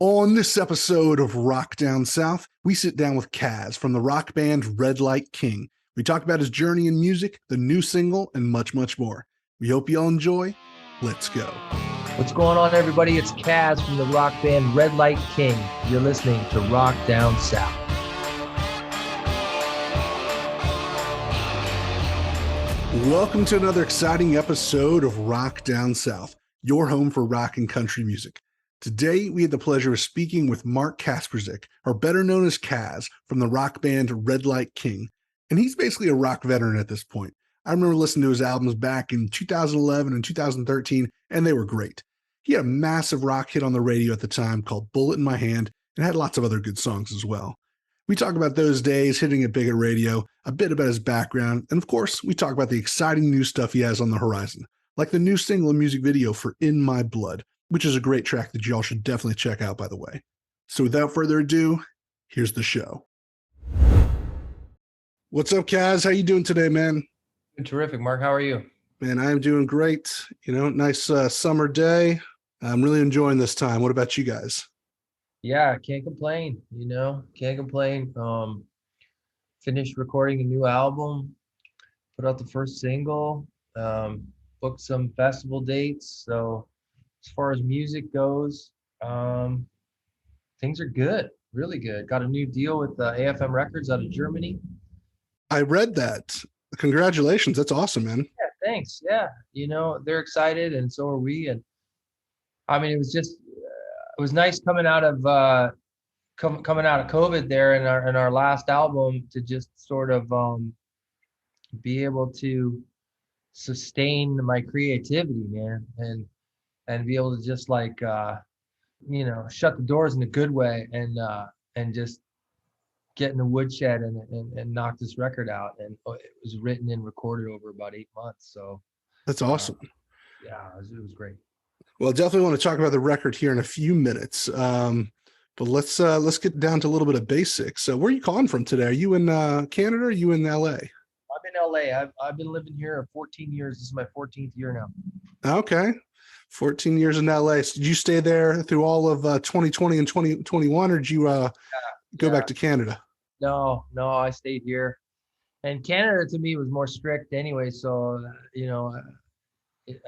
On this episode of Rock Down South, we sit down with Kaz from the rock band Redlight King. We talk about his journey in music, the new single, and much, much more. We hope you all enjoy. Let's go. What's going on, everybody? It's Kaz from the rock band Redlight King. You're listening to Rock Down South. Welcome to another exciting episode of Rock Down South, your home for rock and country music. Today, we had the pleasure of speaking with Mark Kasprzyk, or better known as Kaz, from the rock band Redlight King. And he's basically a rock veteran at this point. I remember listening to his albums back in 2011 and 2013, and they were great. He had a massive rock hit on the radio at the time called Bullet in My Hand, and had lots of other good songs as well. We talk about those days, hitting it big at radio, a bit about his background, and of course, we talk about the exciting new stuff he has on the horizon, like the new single and music video for In My Blood, which is a great track that y'all should definitely check out, by the way. So without further ado, here's the show. What's up, Kaz? How you doing today, man? Terrific, Mark. How are you? Man, I'm doing great. Nice summer day. I'm really enjoying this time. What about you guys? Yeah, can't complain. Can't complain. Finished recording a new album, put out the first single, booked some festival dates. So as far as music goes, things are good, really good. Got a new deal with AFM Records out of Germany. I read that. Congratulations. That's awesome, man. Yeah, thanks. Yeah, they're excited, and so are we. And I mean, it was nice coming out of COVID there in our last album to just sort of be able to sustain my creativity, man, and be able to just shut the doors in a good way and just get in the woodshed and knock this record out. And it was written and recorded over about 8 months. So that's awesome. Yeah, it was great. Well, definitely want to talk about the record here in a few minutes. But let's get down to a little bit of basics. Where are you calling from today? Are you in Canada? Or are you in LA? I'm in LA. I've been living here 14 years. This is my 14th year now. Okay. 14 years in LA. So did you stay there through all of 2020 and 2021, or did you go back to Canada? No, I stayed here. And Canada to me was more strict anyway. So,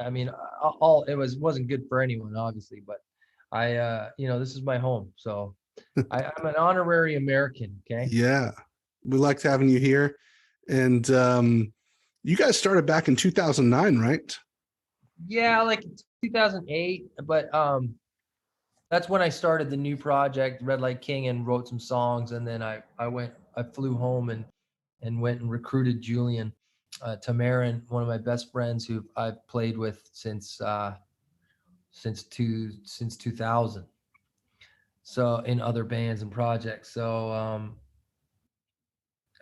I mean, it wasn't good for anyone, obviously, but this is my home. So I'm an honorary American. Okay. Yeah. We liked having you here. And you guys started back in 2009, right? Yeah, like 2008. But that's when I started the new project, Redlight King, and wrote some songs. And then I flew home and went and recruited Julian Tamarin, one of my best friends who I've played with since 2000. So in other bands and projects. So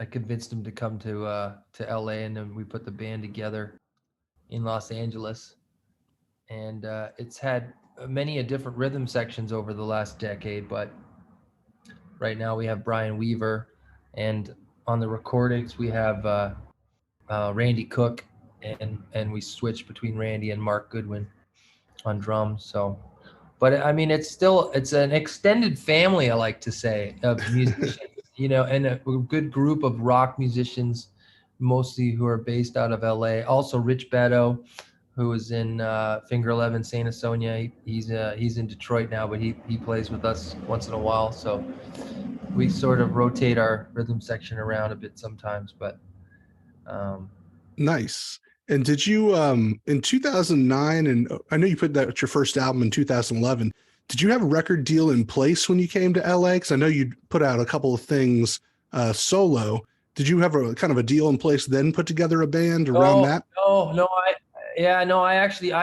I convinced him to come to LA, and then we put the band together in Los Angeles. And it's had many different rhythm sections over the last decade, but right now we have Brian Weaver, and on the recordings we have Randy Cook, and we switch between Randy and Mark Goodwin on drums. So, but I mean, it's an extended family, I like to say, of musicians, and a good group of rock musicians, mostly who are based out of LA. Also Rich Beto, who is in Finger 11, Santa Sonia. He's in Detroit now, but he plays with us once in a while. So we sort of rotate our rhythm section around a bit sometimes, but nice. And did you in 2009, and I know you put that your first album in 2011, did you have a record deal in place when you came to LA? Because I know you put out a couple of things solo. Did you have a kind of a deal in place, then put together a band around that? No, I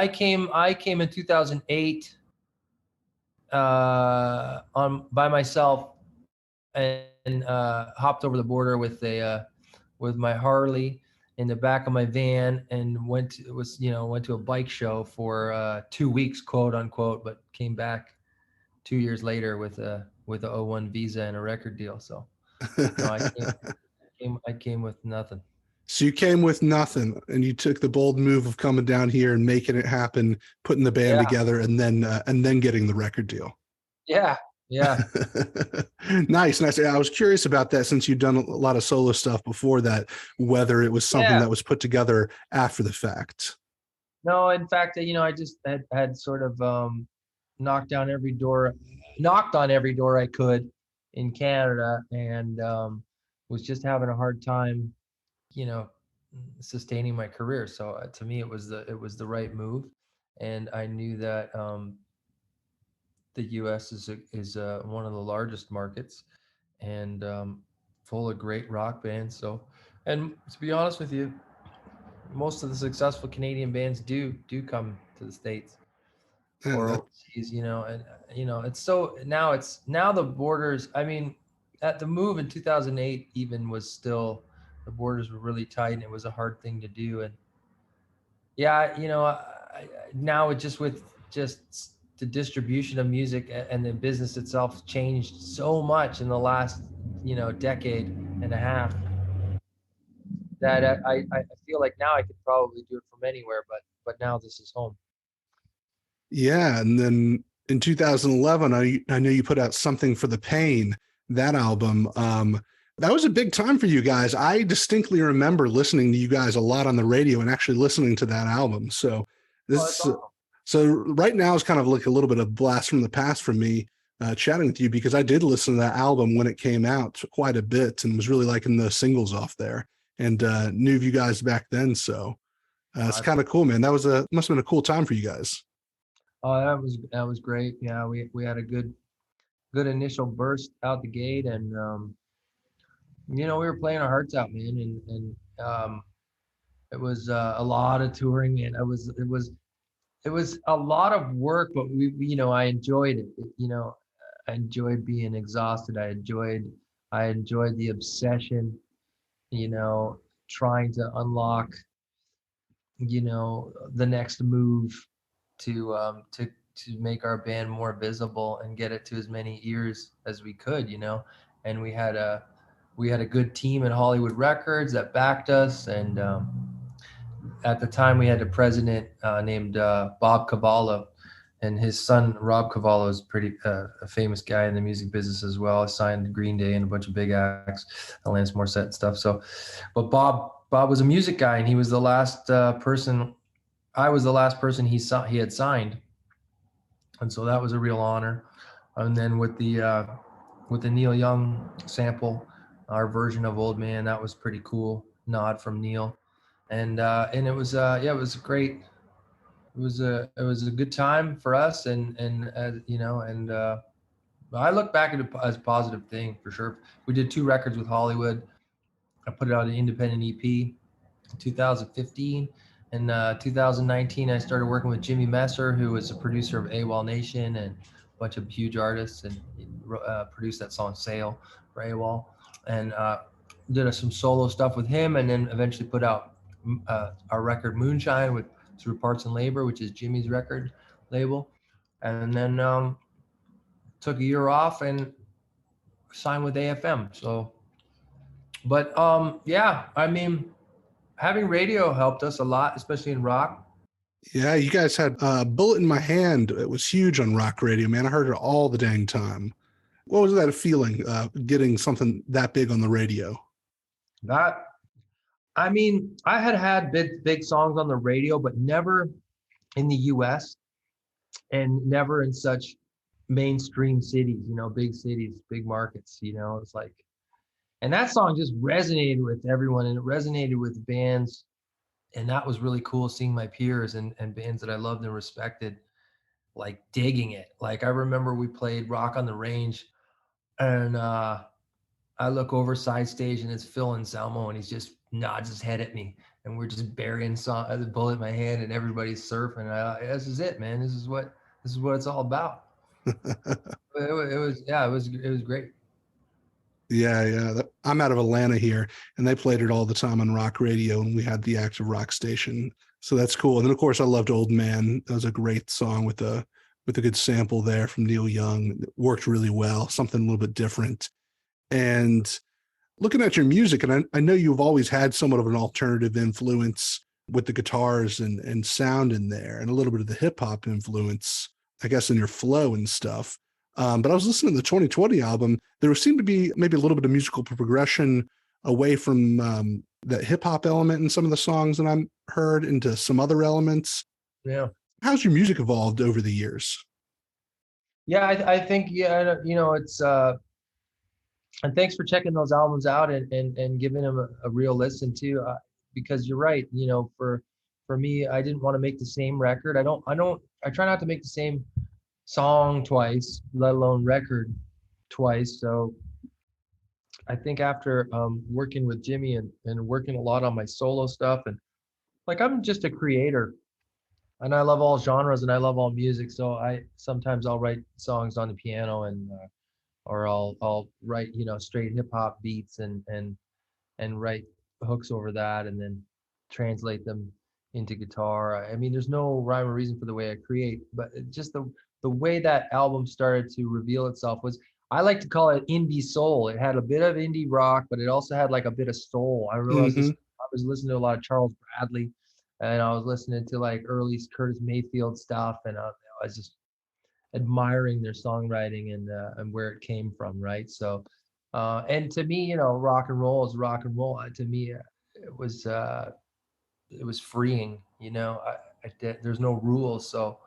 came in 2008 by myself, and hopped over the border with my Harley in the back of my van, and went to a bike show for 2 weeks, quote unquote, but came back 2 years later with a O1 visa and a record deal. So I came with nothing. So you came with nothing, and you took the bold move of coming down here and making it happen, putting the band together, and then getting the record deal. Yeah, Yeah. Nice, nice. I was curious about that since you've done a lot of solo stuff before that, whether it was something Yeah. that was put together after the fact. No, in fact, I just had sort of knocked down every door, knocked on every door I could in Canada, and was just having a hard time, you know, sustaining my career. So to me, it was the right move, and I knew that the U.S. is one of the largest markets, and full of great rock bands. So, and to be honest with you, most of the successful Canadian bands do come to the States Yeah, or that, overseas, and it's so now the borders. I mean, at the move in 2008, even was still the borders were really tight, and it was a hard thing to do. And yeah, now it just with just the distribution of music and the business itself changed so much in the last decade and a half that I feel like now I could probably do it from anywhere, but now this is home. yeah. And then in 2011, I know you put out Something for the Pain, that album. That was a big time for you guys. I distinctly remember listening to you guys a lot on the radio and actually listening to that album. So Oh, that's this, awesome. so right now is kind of like a little bit of blast from the past for me, chatting with you because I did listen to that album when it came out quite a bit and was really liking the singles off there and knew of you guys back then. So it's That's kind of cool, man. That was must have been a cool time for you guys. Oh, that was great. Yeah, we had a good initial burst out the gate, and we were playing our hearts out, man, and it was a lot of touring, man. It was a lot of work, but I enjoyed it. I enjoyed being exhausted. I enjoyed the obsession, you know, trying to unlock, the next move to make our band more visible and get it to as many ears as we could, and we had a good team at Hollywood Records that backed us, and at the time we had a president named Bob Cavallo, and his son Rob Cavallo is pretty a famous guy in the music business as well. I signed Green Day and a bunch of big acts, Alanis Morissette and stuff. So, but Bob was a music guy, and he was the last person. I was the last person he had signed, and so that was a real honor. And then with the Neil Young sample, our version of Old Man, that was pretty cool. Nod from Neil, and it was it was great. It was a good time for us, and and I look back at it as a positive thing for sure. We did 2 records with Hollywood. I put it out an independent EP 2015. In 2019, I started working with Jimmy Messer, who was a producer of AWOL Nation and a bunch of huge artists, and produced that song "Sail" for AWOL, and did some solo stuff with him, and then eventually put out our record "Moonshine" through Parts and Labor, which is Jimmy's record label, and then took a year off and signed with AFM. So, but yeah, I mean, having radio helped us a lot, especially in rock. Yeah, you guys had Bullet in My Hand. It was huge on rock radio, man. I heard it all the dang time. What was that feeling, getting something that big on the radio? That I mean, I had big songs on the radio, but never in the U.S. and never in such mainstream cities. Big cities, big markets. It's like, and that song just resonated with everyone, and it resonated with bands, and that was really cool seeing my peers and bands that I loved and respected, like digging it. Like I remember we played Rock on the Range, and I look over side stage and it's Phil Anselmo, and he's just nods his head at me, and we're just burying the bullet in my hand, and everybody's surfing. This is it, man. This is what it's all about. It was great. Yeah, yeah. I'm out of Atlanta here, and they played it all the time on rock radio, and we had the active rock station. So that's cool. And then of course I loved Old Man. That was a great song with a good sample there from Neil Young. It worked really well, something a little bit different. And looking at your music, and I know you've always had somewhat of an alternative influence with the guitars and sound in there, and a little bit of the hip hop influence, I guess, in your flow and stuff. But I was listening to the 2020 album. There seemed to be maybe a little bit of musical progression away from that hip hop element in some of the songs that I heard into some other elements. Yeah. How's your music evolved over the years? Yeah, I think, yeah, it's and thanks for checking those albums out and giving them a real listen too, because you're right. For me, I didn't want to make the same record. I try not to make the same song twice, let alone record twice. So I think after working with Jimmy and working a lot on my solo stuff, and like I'm just a creator and I love all genres and I love all music. So I sometimes I'll write songs on the piano and or I'll write straight hip hop beats and write hooks over that and then translate them into guitar. I mean, there's no rhyme or reason for the way I create, but just the way that album started to reveal itself was, I like to call it indie soul. It had a bit of indie rock, but it also had like a bit of soul. I remember Mm-hmm. I was listening to a lot of Charles Bradley, and I was listening to like early Curtis Mayfield stuff, and I was just admiring their songwriting and where it came from, right? So, and to me, rock and roll is rock and roll. To me, it was freeing. There's no rules, so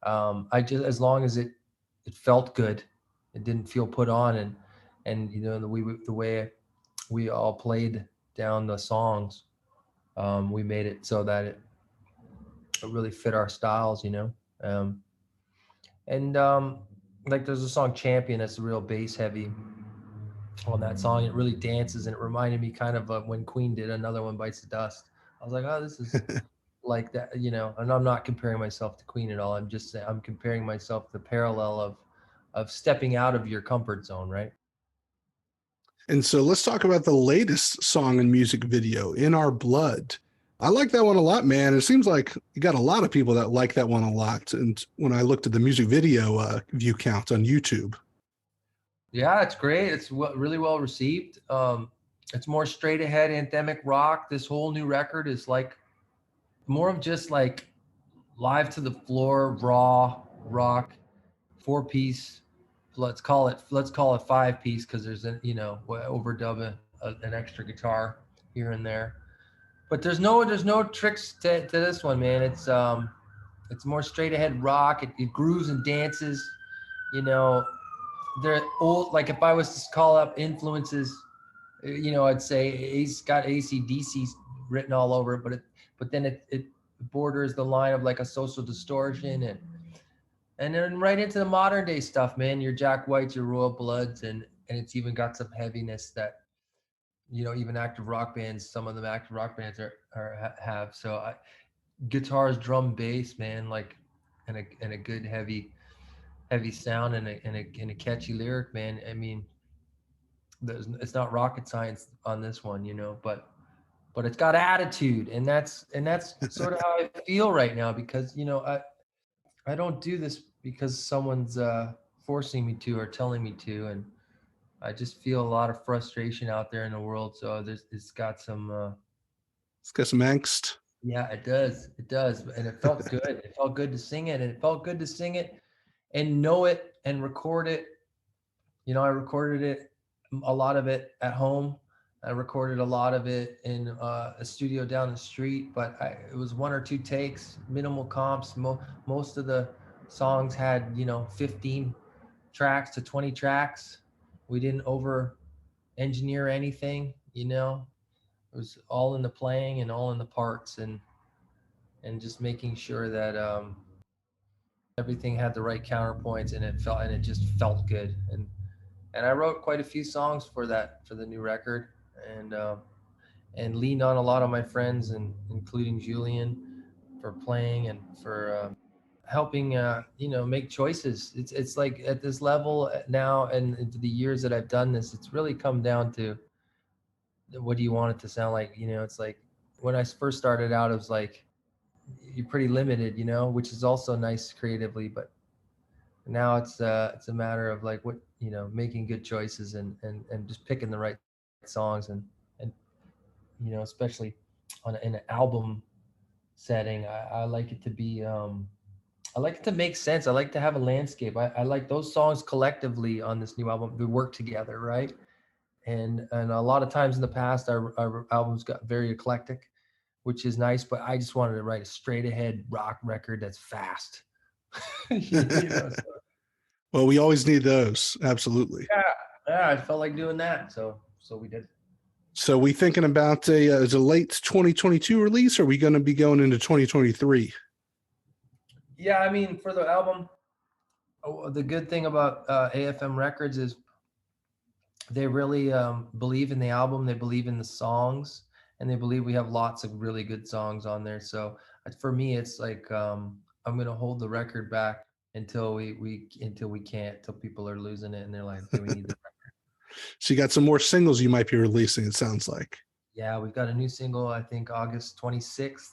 I just, as long as it felt good, it didn't feel put on, and the way we all played down the songs, we made it so that it really fit our styles, um, and like there's a song Champion that's real bass heavy on that song. It really dances, and it reminded me kind of when Queen did Another One Bites the Dust. I was like, oh, this is like that, and I'm not comparing myself to Queen at all. I'm just saying, I'm comparing myself to the parallel of stepping out of your comfort zone, right? And so let's talk about the latest song and music video, In Our Blood. I like that one a lot, man. It seems like you got a lot of people that like that one a lot. And when I looked at the music video view count on YouTube, Yeah, it's great. It's really well received. It's more straight ahead anthemic rock. This whole new record is like more of just like live to the floor, raw rock, 4 piece. Let's call it 5 piece, because there's overdub an extra guitar here and there. But there's no tricks to this one, man. It's more straight ahead rock. It grooves and dances. You know, they're old. Like if I was to call up influences, I'd say he's got AC/DC written all over it, but then it borders the line of like a Social Distortion and then right into the modern day stuff, man. Your Jack Whites, your Royal Bloods, and it's even got some heaviness that even active rock bands, some of them active rock bands have. So guitars, drum, bass, man, like and a good heavy sound and a catchy lyric, man. I mean, it's not rocket science on this one, but it's got attitude, and that's sort of how I feel right now, because I don't do this because someone's forcing me to or telling me to, and I just feel a lot of frustration out there in the world. So it's got some it's got some angst. yeah, it does, and it felt good. It felt good to sing it, and it felt good to sing it and know it and record it. I recorded it, a lot of it at home. I recorded a lot of it in a studio down the street, but it was 1 or 2 takes, minimal comps. Most of the songs had 15 tracks to 20 tracks. We didn't over engineer anything. It was all in the playing and all in the parts, and just making sure that everything had the right counterpoints, and it just felt good. And I wrote quite a few songs for the new record, and leaned on a lot of my friends, and including Julian, for playing and for helping make choices. It's like at this level now, and into the years that I've done this, it's really come down to what do you want it to sound like. It's like when I first started out, it was like you're pretty limited, which is also nice creatively, but now it's a matter of like what making good choices and just picking the right songs, and especially in an album setting, I like it to be I like it to make sense. I like to have a landscape. I like those songs collectively on this new album. We work together, right? And a lot of times in the past, our albums got very eclectic, which is nice. But I just wanted to write a straight ahead rock record that's fast. So, Well, we always need those. Absolutely. yeah, yeah, I felt like doing that, so we did. So we thinking about is a late 2022 release, or are we going to be going into 2023? Yeah, I mean, for the album, the good thing about AFM Records is they really believe in the album, they believe in the songs, and they believe we have lots of really good songs on there. So for me, it's like I'm gonna hold the record back until we can't, till people are losing it and they're like, okay, we need the record. So you got some more singles you might be releasing, it sounds like. Yeah, we've got a new single, I think August 26th,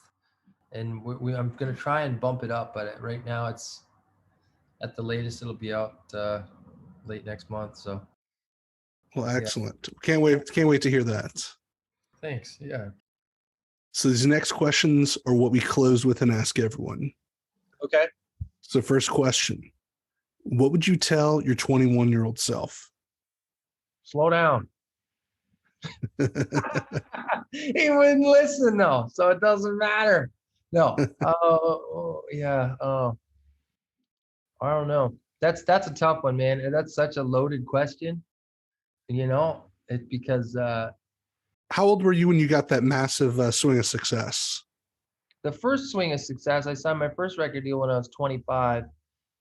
and I'm gonna try and bump it up, but right now it's at the latest it'll be out late next month. So Well, yeah, excellent. Can't wait to hear that. thanks. Yeah. So these next questions are what we close with and ask everyone. Okay. So first question, what would you tell your 21-year-old self? Slow down. He wouldn't listen though, so it doesn't matter. No. Yeah. I don't know. That's a tough one, man. And that's such a loaded question. It's because How old were you when you got that massive swing of success? the first swing of success, I signed my first record deal when I was 25,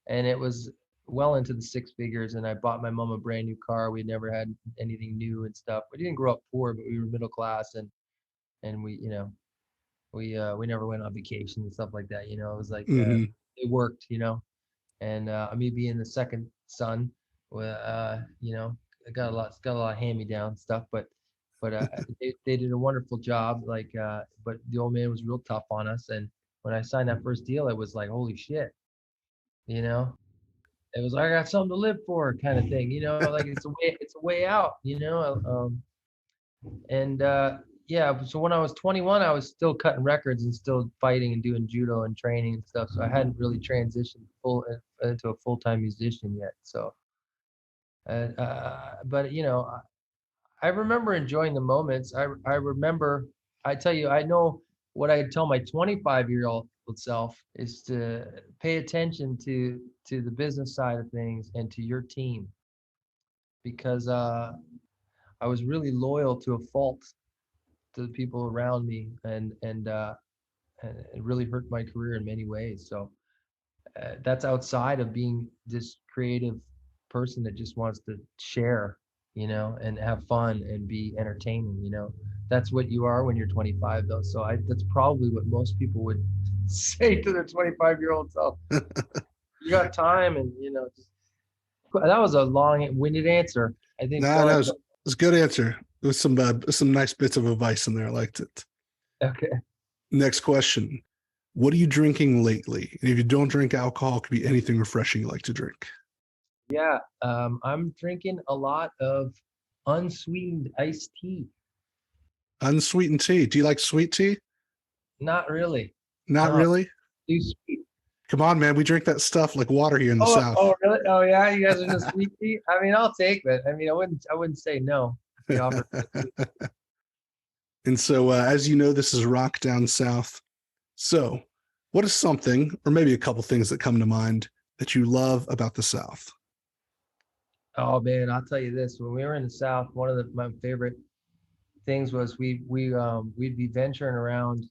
and it was well into the six figures. And I bought my mom a brand new car. We'd never had anything new and stuff. We didn't grow up poor, but we were middle class, and we never went on vacation and stuff like that. It was like Mm-hmm. it worked, and me being the second son, I got a lot of hand-me-down stuff, but they did a wonderful job. Like, but the old man was real tough on us, and when I signed that first deal, it was like, holy shit, you know. It was like I got something to live for, kind of thing, like it's a way out, and yeah. So when I was 21, I was still cutting records and still fighting and doing judo and training and stuff. So I hadn't really transitioned into a full-time musician yet. So, but I remember enjoying the moments. I remember. I tell you, I know what I'd tell my 25-year-old self is to pay attention to the business side of things and to your team, because I was really loyal to a fault to the people around me, and it really hurt my career in many ways. So that's outside of being this creative person that just wants to share, and have fun and be entertaining. That's what you are when you're 25, though. So that's probably what most people would say to their 25-year-old self. You got time, and just, that was a long-winded answer. I think. No, it was a good answer. There was some nice bits of advice in there. I liked it. Okay. Next question. What are you drinking lately? And if you don't drink alcohol, it could be anything refreshing you like to drink. Yeah, I'm drinking a lot of unsweetened iced tea. Unsweetened tea. Do you like sweet tea? Not really. Not No, really. too sweet. Come on, man. We drink that stuff like water here in the South. Oh, really? Oh, yeah. You guys are into sweet tea. I mean, I'll take it. I mean, I wouldn't say no if you offered me. And so, as you know, this is Rock Down South. So, what is something, or maybe a couple things that come to mind, that you love about the South? Oh man, I'll tell you this. When we were in the South, one of my favorite things was we'd be venturing around,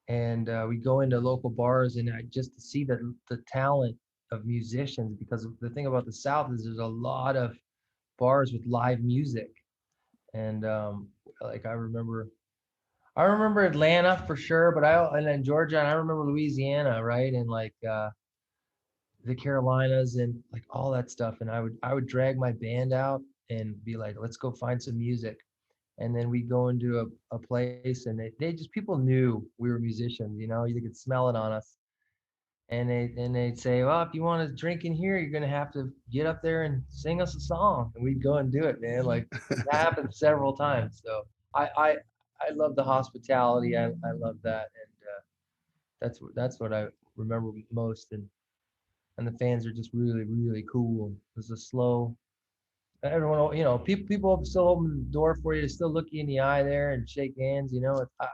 and we'd go into local bars, and just to see the talent of musicians, because the thing about the South is there's a lot of bars with live music. And like I remember Atlanta for sure, and then Georgia, and I remember Louisiana, right? And like the Carolinas and like all that stuff. And I would drag my band out and be like, let's go find some music. And then we'd go into a place, and they just, people knew we were musicians, they could smell it on us. And they'd say, well, if you want to drink in here, you're gonna have to get up there and sing us a song. And we'd go and do it, man. Like, that happened several times. So I love the hospitality. I love that, and that's what I remember most. And and the fans are just really, really cool. It's a slow. Everyone, people still open the door for you, still look you in the eye there and shake hands.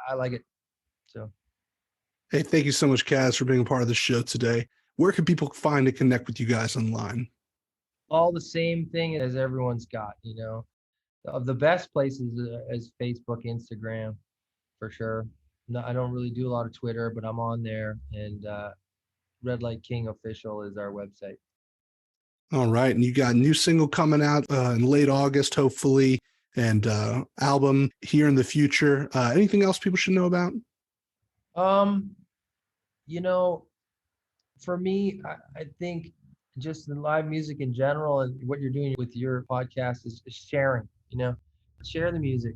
I like it. So Hey, thank you so much, Kaz, for being a part of the show today. Where can people find and connect with you guys online? all the same thing as everyone's got. Of the best places is Facebook, Instagram, for sure. No, I don't really do a lot of Twitter, but I'm on there. And Redlight King official is our website. All right. And you got a new single coming out in late August, hopefully, and album here in the future. Anything else people should know about? Um, you know, for me, I think just the live music in general and what you're doing with your podcast is sharing, share the music,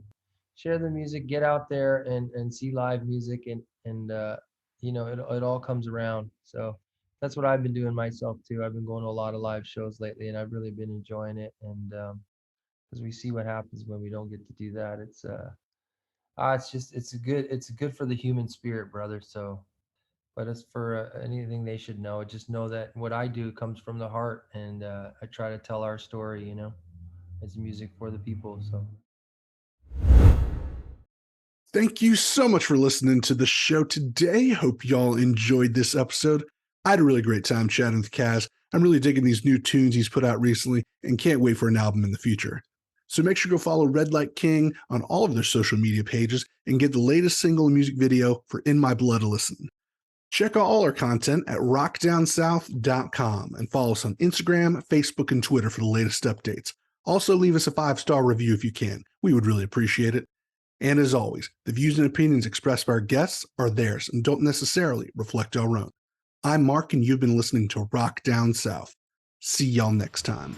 get out there and see live music and it all comes around. So that's what I've been doing myself too. I've been going to a lot of live shows lately and I've really been enjoying it. And because we see what happens when we don't get to do that. It's good for the human spirit, brother. So but as for anything they should know, just know that what I do comes from the heart, and I try to tell our story. It's music for the people. So Thank you so much for listening to the show today. Hope y'all enjoyed this episode. I had a really great time chatting with Kaz. I'm really digging these new tunes he's put out recently and can't wait for an album in the future. So make sure to go follow Redlight King on all of their social media pages and get the latest single and music video for In My Blood a listen. Check out all our content at rockdownsouth.com and follow us on Instagram, Facebook, and Twitter for the latest updates. Also, leave us a 5-star review if you can. We would really appreciate it. And as always, the views and opinions expressed by our guests are theirs and don't necessarily reflect our own. I'm Mark, and you've been listening to Rock Down South. See y'all next time.